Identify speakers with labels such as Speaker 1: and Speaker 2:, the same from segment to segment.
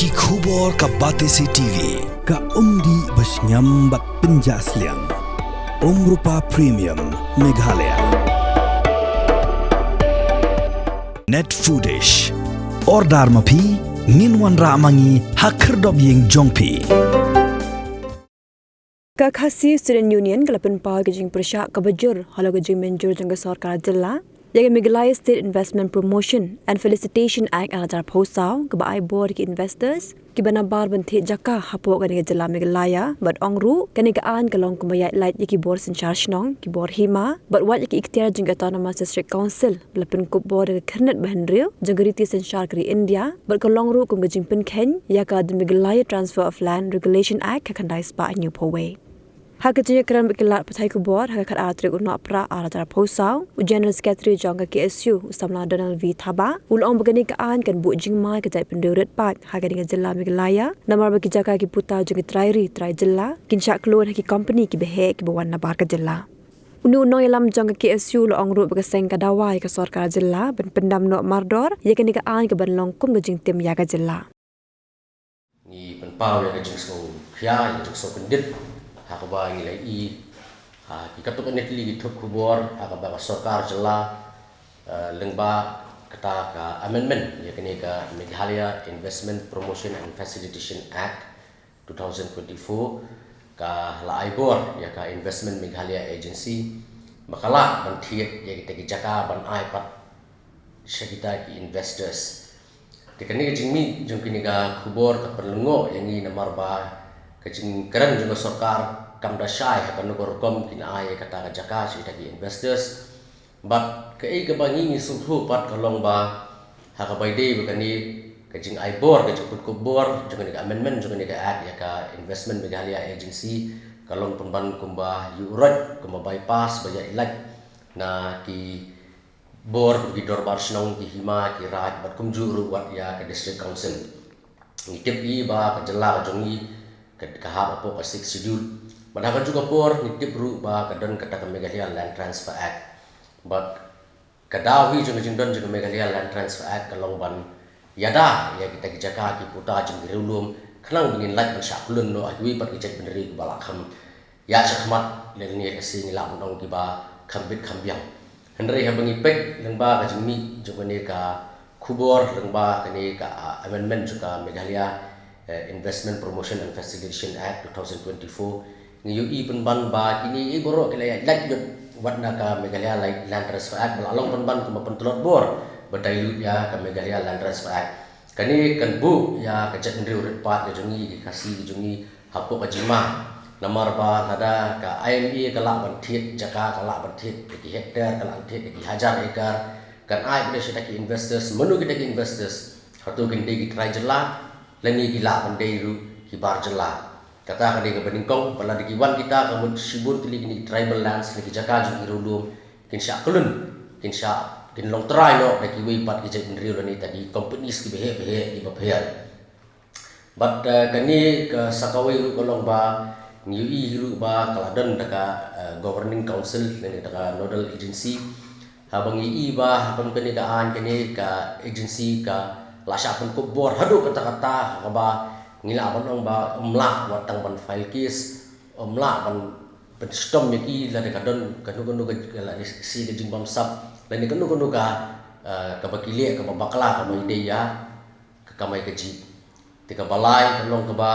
Speaker 1: Ki khubor ka Batesi TV.
Speaker 2: Ka umdi basnyambak penjaslian. Rupa Premium Meghalaya.
Speaker 1: Net Foodish. Ordar mapi nginwan ramangi hakerdob yeng jongpi.
Speaker 3: Kakasi Student Union kalapan pau kejing persyak kabajur halo kejing menjur jangka sarkar jela yang Meghalaya State Investment Promotion and Felicitation Act alajar posau kebaai board ki investors ki banabar benthe jaka hapo kani jela Meghalaya bad ongru kani gaan kalong kumayat light yaki board senchar shnong ki board hima bad wat yaki ikhtiar jing autonomous district council kalapan kup board kernet bahandril janggariti senchar kri India bad kalong ru kum kejing penken yaka the Meghalaya Transfer of Land Regulation Act kakandai spa new poway. Hakatnya keran berkelat patai kubor hakat atrik unok pra alajar posau General Secretary jangka KSU Ustamla Donald V Thaba ulong begani kaan kan bu jingmai kejai pendurit pat hakat dengan jela Meghalaya namar bagi jaka ki puta jeng trai jela kinsyak keluar haki company ki behe ki bawan nabar ke jela unu yalam jangka KSU ulong ru berkeseng kadawai ke sarkar jela ben pendam nok mardor ya kani kaan ke ban longkum ke jing tim ya ke jela
Speaker 4: ni penpau ya ke jing so khia ya jing so pendit hakaba ngilai ki katuk net li thuk khubor hakaba sarkar jela lengba kata ka amendment ya kini ka Meghalaya Investment Promotion and Facilitation Act 2024 ka la aibor ya ka Investment Meghalaya Agency makala ban thiet ya kita ki jaka ban ai pat syagita ki investors tikani jingmi jungkini ka khubor ka perlengo yang ni namar ba kecing keren juga sarkar kamda syai akan nukor kom kina ai kata jaka si tagi investors but ke bangi ni sunghu pat kalong ba hakabai dei bekani kecing ai bor kecing put kubor jangan ni amendment jangan ni act ya ka Investment Meghalaya Agency kalong penban kumba yurat kumba bypass baja ilak na ki bor ki dorbar snong ki hima ki raj bat kumjuru wat ya ke district council ngitip ba ka jela ka jongi kahap apa ka 6 schedule madakan juga por nitip ru ba kadon kata ka Meghalaya Land Transfer Act but kadawi jeng don jeng Meghalaya Land Transfer Act kalong ban yada ya kita kijaka ki puta jeng rilum khnang bingin laj ban syakulun no agwi pat kijak beneri ki balakham ya sakhmat len ni asi ngila unong ki ba khambit khambiang hendrei ha bangi pek leng ba ka jeng mi jeng ne ka khubor leng ba kani ka amendment juga Meghalaya Investment Promotion and Facilitation Act 2024 ngiyu penban ba kini borok kelaya lanjut wadna ka Meghalaya Land Transfer Act balalong penban kuma pentelot bor berdailut ya ka Meghalaya Land Transfer Act kani kan bu ya kecet ndri urip pat ya jungi kasih jungi hapo ka jima namar ba nada ka IME kala ban thiet jaka kala ban thiet ki hektar kala thiet ki hajar ekar kan ai bede ki investors menu kita ki investors hatu kinde ki try jela leni gila pandai ru kibar jela kata kadi ke beningkong pala di kiwan kita kamu sibut tili kini tribal lands lagi jaka jung irulum kin syakulun kin long try no lagi wi pat ki jek ndriu ni tadi companies ki behe di bapher but kani ke sakawe ru kolong ba ngiu hiru ba kaladan daka governing council ni daka nodal agency habangi ba haban kani ka agency ka lasya pun kubor hadu kata-kata ba ngila banong ba umla watang ban file case umla ban penstom yaki la de kadon kanu la si de jing bam sap la ni kanu ka bakile ka bakla ka ide ya ka kamai keji tika balai kalong ka ba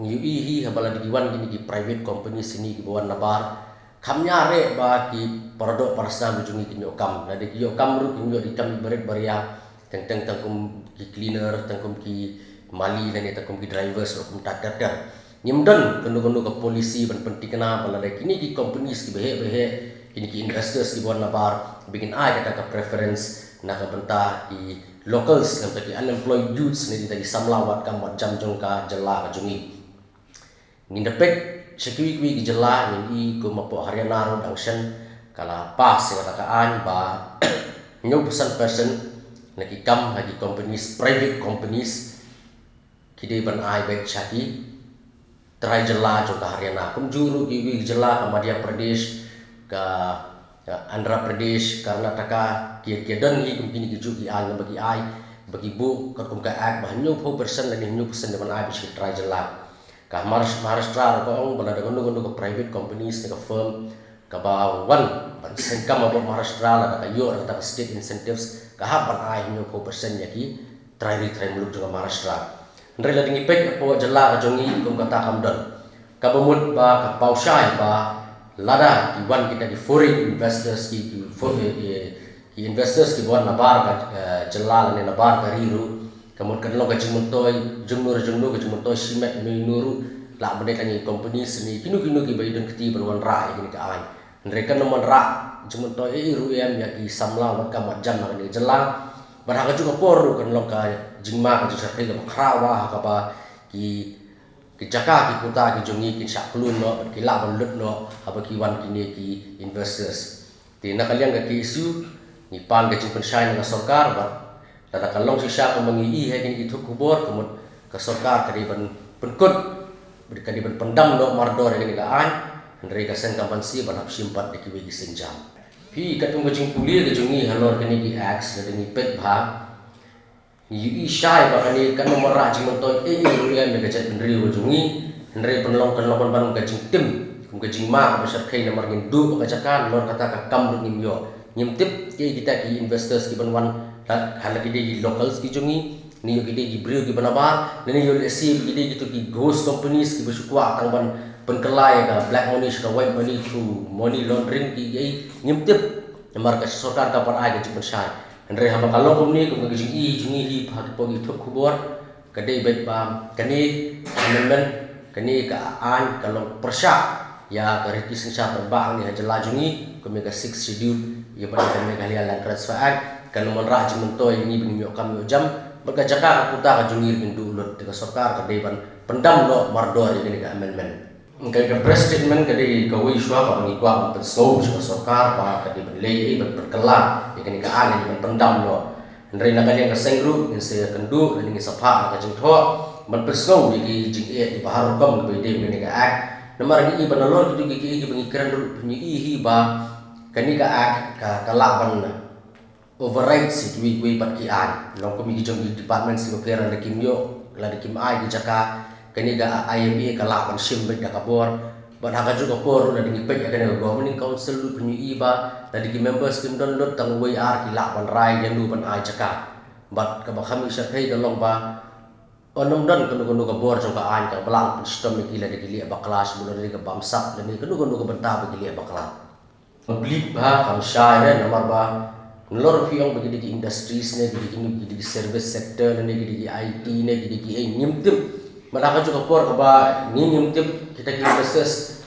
Speaker 4: ngiu habala diwan kini ki private company sini ki bawan nabar kamnya re ba ki produk parsa bujungi kini okam la de ki okam ru kini di kam berit baria tangkum ki cleaner tangkum ki mali dan tangkum ki drivers rokum tatar nyimdan kenu ke polisi ban penting kena pala kini ki companies ki behe kini ki investors ki bon nabar bikin ai kata ka preference na ka benta ki locals kan ki unemployed youths ni tadi samlawat kam wat jam jong ka jela ka jungi ngindepek sekwi ki jela ni ko mapo Haryana Road Action kala pas kata kaan ba new person lagi kam lagi companies private companies kide ban ai baik chaki try jela jo ka Haryana kum juru ki jela ka Madhya Pradesh ka Andhra Pradesh Karnataka ki don hi kum kini ki jugi ang bagi ai bagi bu kat kum ka ak bah nyu pho persen lani nyu persen deman ai bisi try jela ka Maharashtra ko ong bala dagon ko private companies ka firm ka ba wan ban sen kam ba Maharashtra la ka yo ka state incentives ka ha ban ai nyu pho persen yaki try muluk juga Maharashtra ndre la dingi pek po jela ka jongi kum kata kamdon ka bumut ba ka paushai ba lada ki wan kita di foreign investors ki investors ki buat nabar ka jela la nabar ka riru kamut kan lo ka jimuntoy jumnur ka jimuntoy simet ni nuru la bade kan ni companies ni kinu ki baidon kiti ban ra ni ka ai ndre kan nomon ra jimuntoy iru em ya ki samla wat ka majam ni jela barang juga poru kan lo ka jingma ka jasa kai ka krawa ka ba ki jaka ki puta ki jongi ki saklun no ki la ban lut no apa ki wan ki ki investors ti na kalian ka ki isu ni pan ka jing pensyai na sarkar ba la ka long si sya ka mangi he ki thuk kubor kamut ka sarkar ka di ban penkut ka di ban pendam no mardor ni ka an ndre ka sen kampansi ban hap simpat de ki wi senjam pi katung jing puli ke jongi halor kini ki x la ni pet bha ni shai ba kani kan nomor ra jing montoy ruyan me gajat pendri wo jongi ndre penlong kan lokon ban ka jing tim kum ka jing ma ka besar kai nomor ngin du ka jakan lor kata ka kam nim yo nyim tip ke kita ki investors ki ban wan hala ki di locals ki jongi ni yo ki di brio ki banabar ni yo lesi ki di gitu ki ghost companies ki besukwa tang ban penkelai ka black money ka white money through money laundering ki ai nyimtip namar ka sarkar ka par ai ka jiban sai andre haba kalong kum ni kum ka jingi hi phak po gi thuk khubor ka dei bet ba kani amendment kani ka an kalong persya ya ka reti sensa terbang ni hajala jungi kum ka 6 schedule ya pada ka Meghalaya land transfer act kan mon ra jimun to ni bini yo kam yo jam berka jaka puta ka jungi rindu lut ka sarkar ka dei ban pendam no mardor ni ka amendment kai ka press statement ka di ka wi shwa ka bangi kwa pa so sa sarkar pa ka di lei ban perkela ya kan ka an ni ban pendam no ndre na ka ka seng group ni se kendu ni sa pha ka jing tho ban pesno ni jing e di bahar kam ka de ni ka act namar ni ban lor ki ki bangi kran ni hi ba kani ka act ka la ban override si wi pat ki an long ko mi jong department si player la kim yo la de kim ai di jaka kani ga IMA kala ban sim bet da kabor ban haga juga por na dingi pek kani ga governing council lu penyu iba tadi ki members kim don dot tang WR ki la ban rai yang lu ban ai jaka bat ka ba khami sa kai ga long ba onom don kono ga bor jong ka an ka belang system ki la de li ba kelas bulan ni ga bamsak dan ni kono ga benta ba ki li ba kelas public ba kam sha ne namar ba lor fiong bagi di industries ne di service sector ne di IT ne di nyimtim malaka juga por ka ba ni nyimtip kita ki investors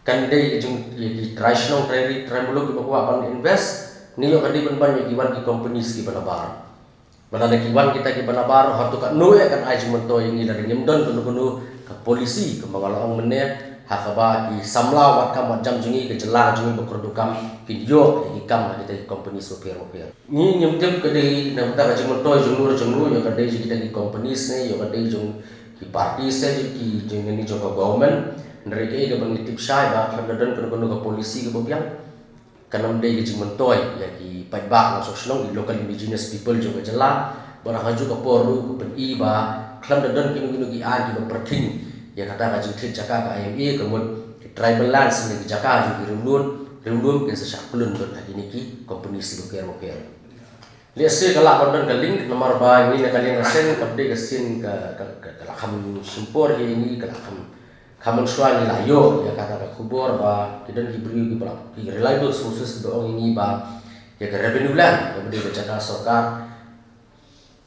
Speaker 4: kan dei jung ki traditional trembolo ki bakwa ban invest ni yo kadi ban ban ki wan ki companies ki banabar malala ki wan kita ki banabar hatu ka no ya kan aj monto yang dari nyimdon kuno ka polisi ka mangalong menne hakaba ki samla wat ka jam jungi ke jela jungi bakrodukam video ki kam kita ki companies opir ni nyimtip kadi na ta ka monto jungur yo kadi kita ki companies ne yo kadi jung ki parti se ki jengen ni joko government ndre ke ga bang tip sai ba kan dan kono ka polisi ke bobiang kanam dei ki mentoy ya ki paiba na sosno di local indigenous people jo jela bara haju ka poru ku pen i ba klam dan kinu ki an ki perthing ya kata ka jithit jaka ka IMA kemun tribal lands ni jaka ju rimlun ke sa kulun dot ni ki company si boker lese kala kondan ka link nomor ba ni na kalian sen kapde ka sin ka kham simpor ini ka khamun shwa ni layo ya kata ka khubor ba kidan ki bri ki reliable sources do ini ba ya ka revenue land kapde ka jaka sarkar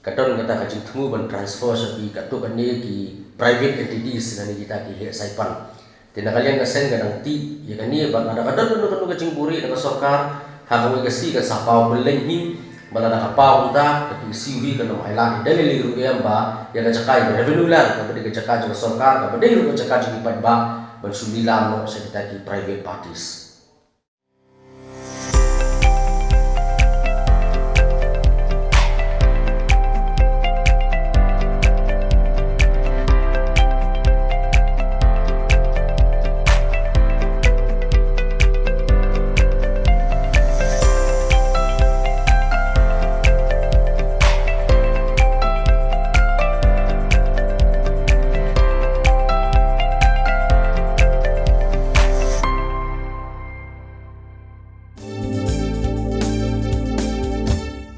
Speaker 4: kadon kata ka jithmu ban transfer sapi katuk ani ki private entities na ni kita ki saipan tina kalian ka sen kadang ti ya kani ba ada kadon ka jingburi ka sarkar hangwe ka si ka sapau belenghi bala na kapau ta ka siwi ka no ailan dalili ru ba ya ka jakai revenue land ka ka jakai jo sarkar ka ru ka jakai ji pat ba ban sumilan no sa kita ki private parties